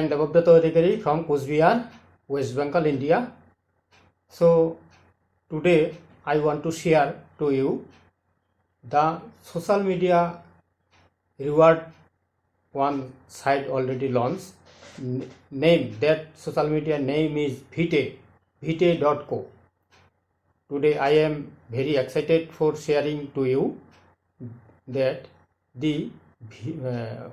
am Devabrat Adhikari from Coachbihar, West Bengal, India. So today I want to share to you the social media reward one site already launched. Name that social media name is vite.co. Today I am very excited for sharing to you that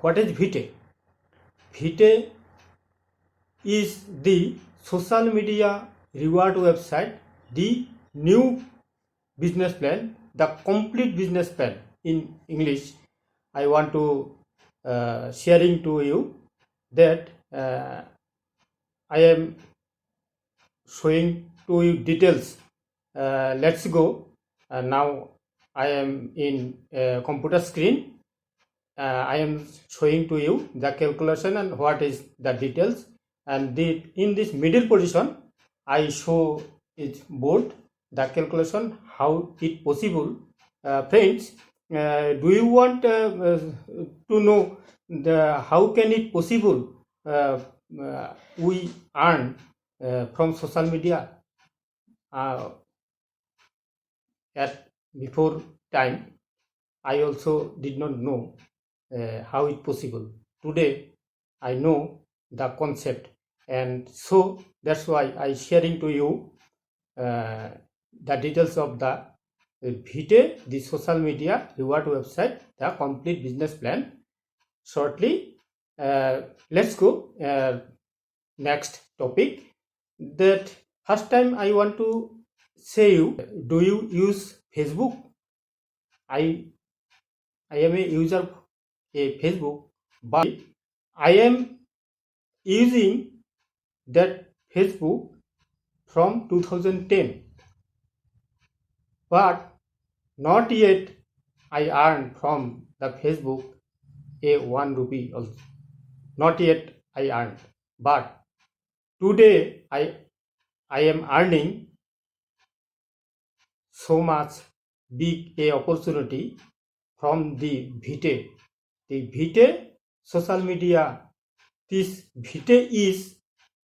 what is Vite. Vite is the social media reward website, the new business plan, the complete business plan in English. I want to sharing to you that I am showing to you details. Let's go. Now I am in computer screen. I am showing to you the calculation and what is the details, and in this middle position I show its board the calculation how it possible. Friends, do you want to know the how can it possible we earn from social media at before time? I also did not know how it possible. Today I know the concept, and so that's why I sharing to you the details of the Vite, the social media reward website, the complete business plan. Shortly, let's go next topic. That first time I want to say you, do you use Facebook? I am a user of a Facebook, but I am using that Facebook from 2010, but not yet I earned from the Facebook a 1 rupee also. Not yet I earned, but today I am earning so much big a opportunity from the Vite. The Vite social media. This Vite is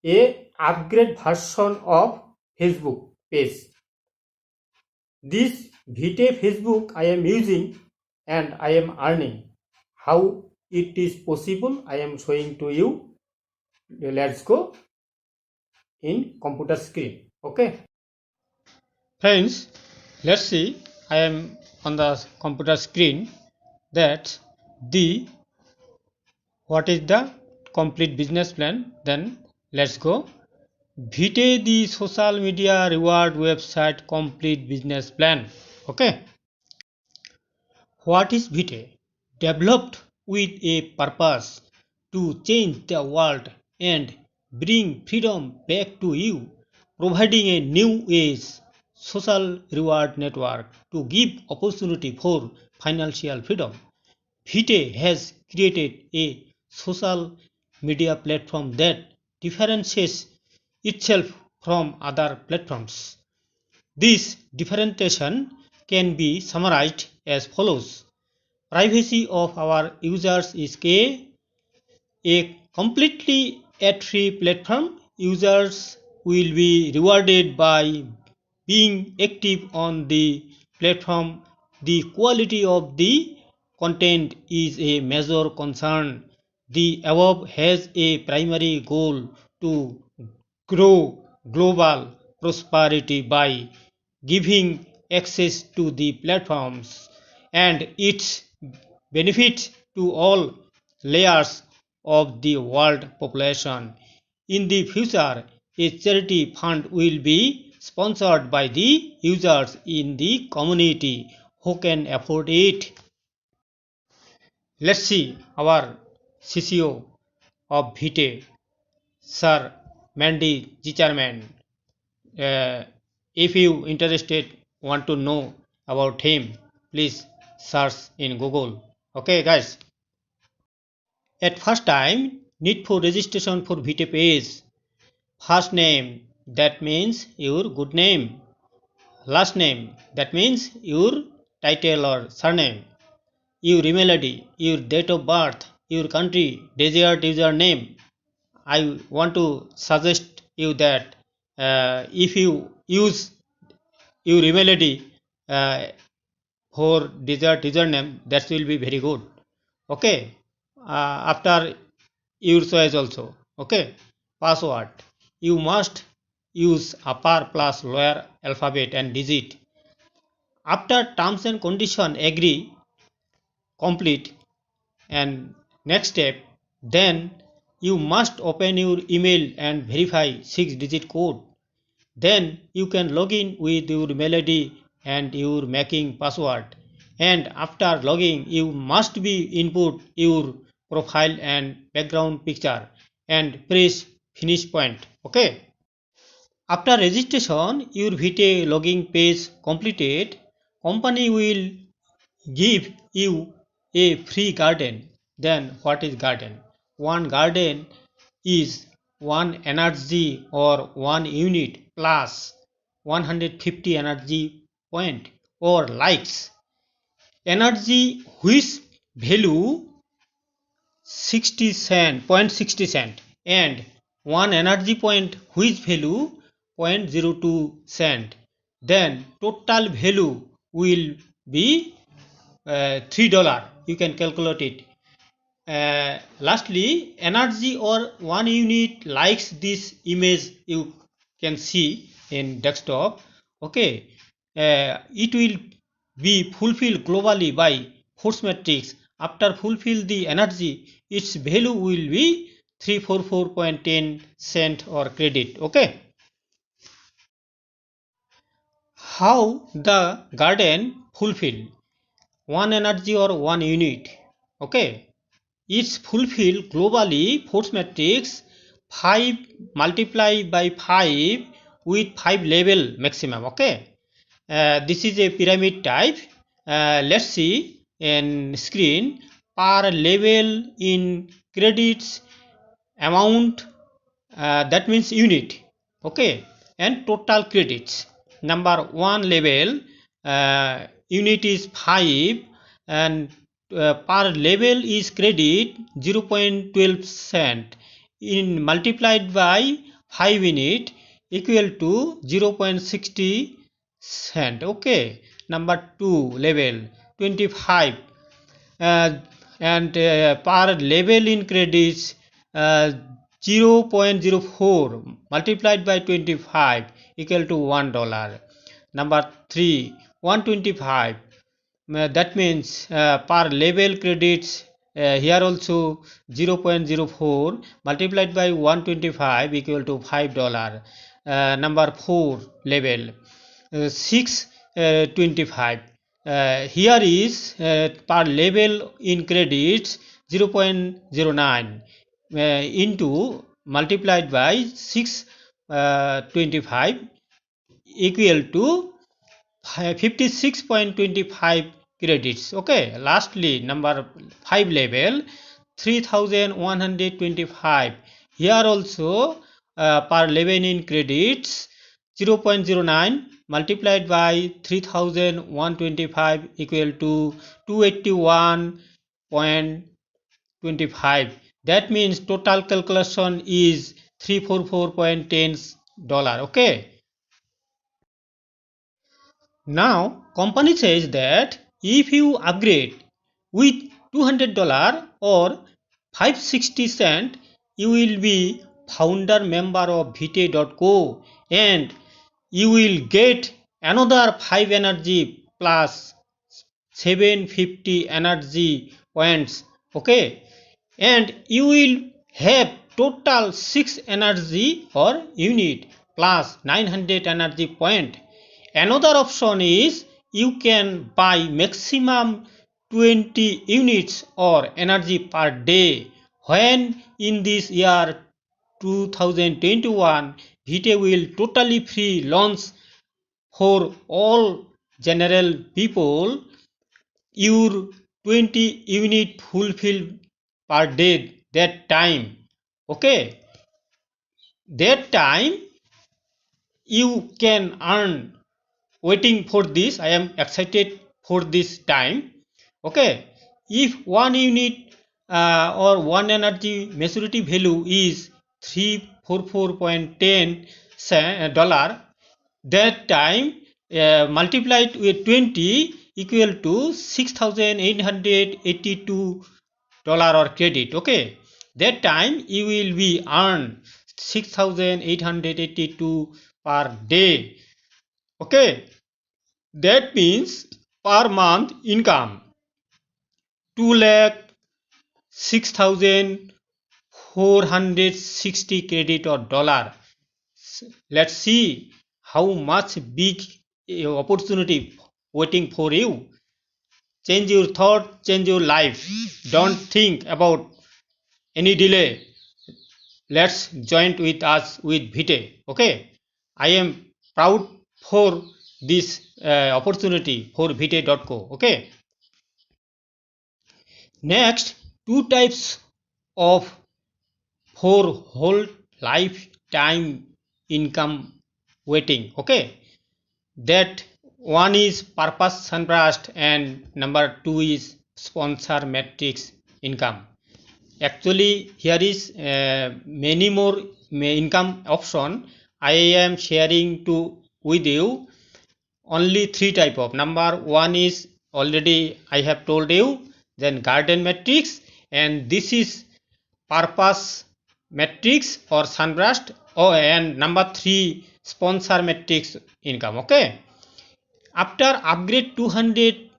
a upgrade version of Facebook page. This Vite Facebook I am using and I am earning. How it is possible I am showing to you. Let's go in computer screen. Okay. Friends, let's see. I am on the computer screen that what is the complete business plan. Then let's go. Vite, the social media reward website complete business plan. Okay. What is Vite? Developed with a purpose to change the world and bring freedom back to you, providing a new age social reward network to give opportunity for financial freedom. Vite has created a social media platform that differentiates itself from other platforms. This differentiation can be summarized as follows. Privacy of our users is key. A completely ad-free platform, users will be rewarded by being active on the platform. The quality of the content is a major concern. The above has a primary goal to grow global prosperity by giving access to the platforms and its benefit to all layers of the world population. In the future, a charity fund will be sponsored by the users in the community who can afford it. Let's see our CCO of Vite, Sir Mandy Zicharman. If you interested want to know about him, please search in Google. Okay guys. At first time, need for registration for Vite page. First name, that means your good name. Last name, that means your title or surname. Your email ID, your date of birth, your country, desired username. I want to suggest you that if you use your email ID for desired username, that will be very good. Okay. After your choice also. Okay. Password. You must use upper plus lower alphabet and digit. After terms and condition agree complete and next step, then you must open your email and verify 6-digit code. Then you can log in with your email ID and your making password. And after logging, you must be input your profile and background picture and press finish point. Okay. After registration, your VT login page completed. Company will give you a free garden. Then what is garden? One garden is one energy or one unit plus 150 energy point or likes. Energy which value 60 cent, 0.60 cent and one energy point which value 0.02 cent. Then total value will be $3. You can calculate it. Lastly, energy or one unit likes this image you can see in desktop. Okay, it will be fulfilled globally by force matrix. After fulfill the energy, its value will be 344.10 cent or credit. Okay, how the garden fulfill one energy or one unit? Okay, it's fulfill globally force matrix 5 multiply by 5 with 5 level maximum. Okay, this is a pyramid type. Let's see in screen per level in credits amount, that means unit. Okay, and total credits. Number one level unit is 5 and per level is credit 0.12 cent in multiplied by 5 unit equal to 0.60 cent. Okay, number 2 level 25 uh, and per level in credits uh, 0.04 multiplied by 25 equal to $1. Number 3 125, that means per level credits here also 0.04 multiplied by 125 equal to $5. Number 4 level 625, here is per level in credits 0.09 into multiplied by 625 equal to 56.25 credits. Okay, lastly number 5 level 3125, here also per level in credits 0.09 multiplied by 3125 equal to 281.25. That means total calculation is 344.10 dollar. Okay, now company says that if you upgrade with $200 or 560 cent, you will be founder member of vite.co and you will get another 5 energy plus 750 energy points. Okay, and you will have total 6 energy or unit plus 900 energy point. Another option is you can buy maximum 20 units or energy per day. When in this year 2021 Vite will totally free launch for all general people your 20 unit fulfill per day that time. Okay, that time you can earn. Waiting for this, I am excited for this time. Okay, if one unit or one energy maturity value is 344.10 dollar. That time multiplied with 20 equal to 6,882 dollar or credit. Okay, that time you will be earn 6,882 per day. Okay, that means per month income 2,06,460 credit or dollar. Let's see how much big opportunity waiting for you. Change your thought, change your life. Don't think about any delay. Let's join with us with Vite. Okay, I am proud for this opportunity for Vite.co. Okay, next, two types of for whole lifetime income waiting. Okay, that one is purpose sunburst and number two is sponsor matrix income. Actually here is many more income option. I am sharing to with you only three type of. Number one is already I have told you, then garden matrix, and this is purpose matrix or sunburst. Oh, and number three sponsor matrix income. Okay, after upgrade $200,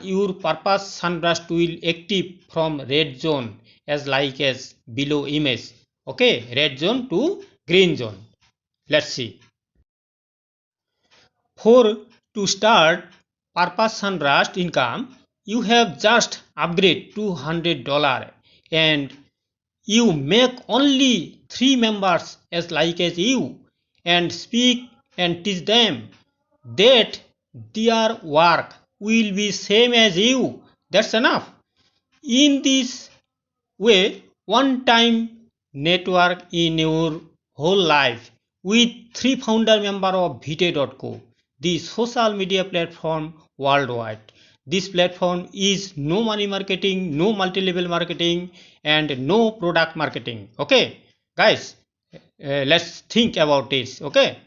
your purpose sunburst will active from red zone as like as below image. Okay, red zone to green zone. Let's see. For to start purpose sunburst income, you have just upgrade $200 and you make only 3 members as like as you and speak and teach them that their work will be same as you. That's enough. In this way, one time network in your whole life with 3 founder member of Vite.co, the social media platform worldwide. This platform is no money marketing, no multi-level marketing, and no product marketing. Okay, guys, let's think about this. Okay,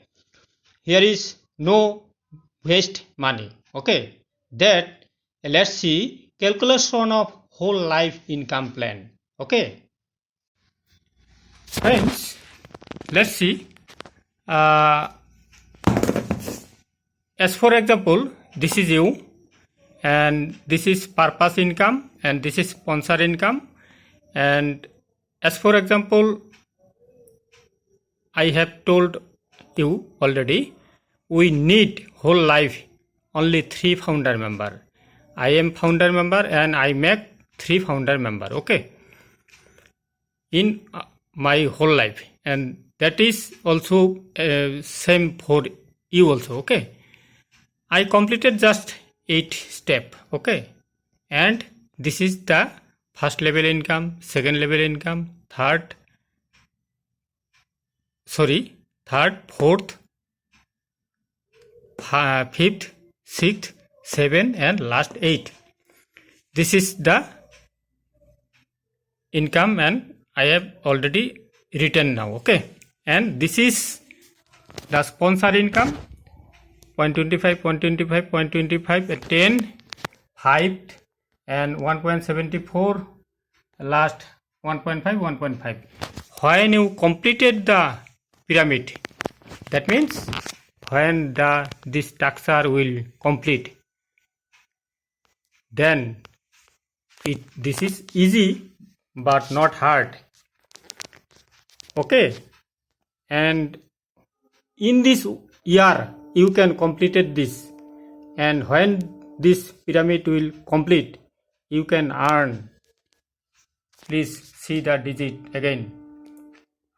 here is no waste money. Okay, that let's see calculation of whole life income plan. Okay, friends, let's see. As for example, this is you and this is purpose income and this is sponsor income. And as for example, I have told you already, we need whole life only 3 founder member. I am founder member and I make 3 founder member. Okay, in my whole life, and that is also same for you also. Okay, I completed just 8 step. Okay, and this is the first level income, second level income, third, fourth, fifth, sixth, seventh, and last 8. This is the income and I have already written now. Okay, and this is the sponsor income 0.25, 0.25, 0.25, 10, 5, and 1.74, last 1.5, 1.5. When you completed the pyramid, that means when this structure will complete, then this is easy but not hard. Okay, and in this year you can completed this, and when this pyramid will complete, you can earn. Please see the digit again.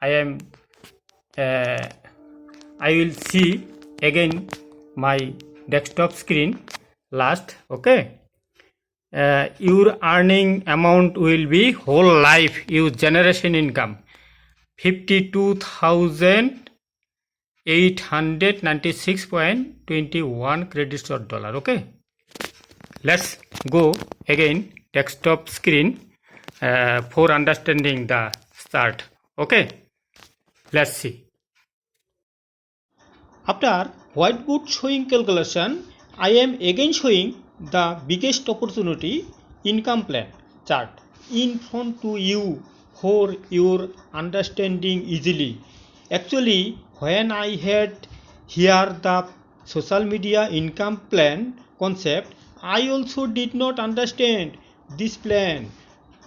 I will see again my desktop screen last. Okay, your earning amount will be whole life your generation income 52,896.21 credits or dollar. Okay, let's go again desktop screen for understanding the start. Okay, let's see. After whiteboard showing calculation, I am again showing the biggest opportunity income plan chart in front to you for your understanding easily. Actually, when I had here the social media income plan concept, I also did not understand this plan,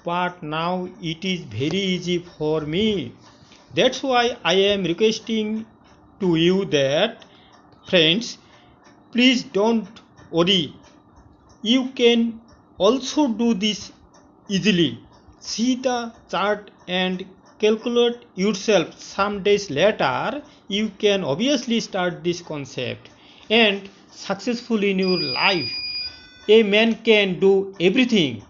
but now it is very easy for me. That's why I am requesting to you that, friends, please don't worry. You can also do this easily. See the chart and calculate yourself. Some days later, you can obviously start this concept and successful in your life. A man can do everything.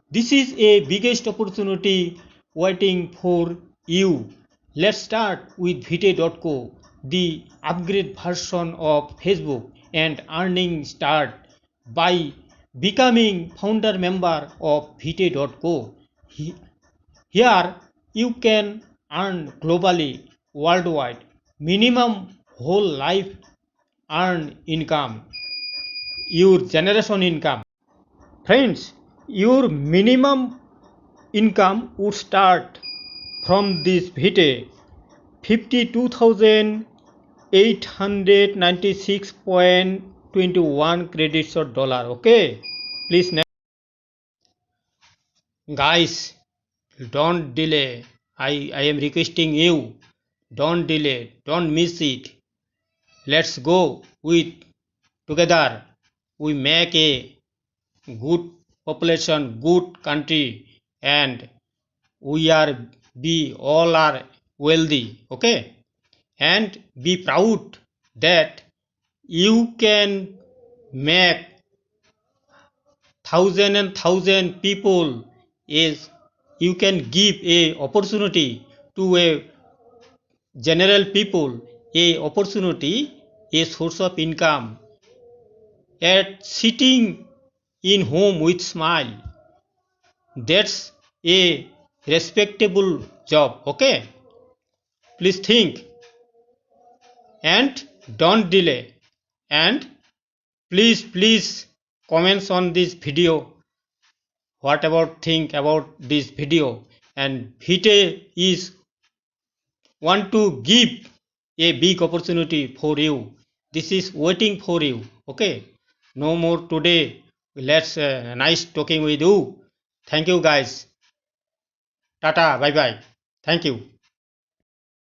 This is a biggest opportunity waiting for you. Let's start with Vite.co, the upgrade version of Facebook, and earning start by becoming founder member of Vite.co. Here you can earn globally, worldwide, minimum whole life earn income, your generation income. Friends, your minimum income would start from this Vite 52,896.21 credits or dollar. Okay, please guys, don't delay. I am requesting you, don't delay, don't miss it. Let's go with together. We make a good population, good country, and we are be all are wealthy. Okay, and be proud that you can make thousand people is you can give a opportunity to a general people, a opportunity, a source of income at sitting in home with smile. That's a respectable job. Okay, please think and don't delay, and please comments on this video, what about think about this video. And Vite is want to give a big opportunity for you. This is waiting for you. Okay, no more today. Let's nice talking with you. Thank you guys. Tata, bye bye. Thank you.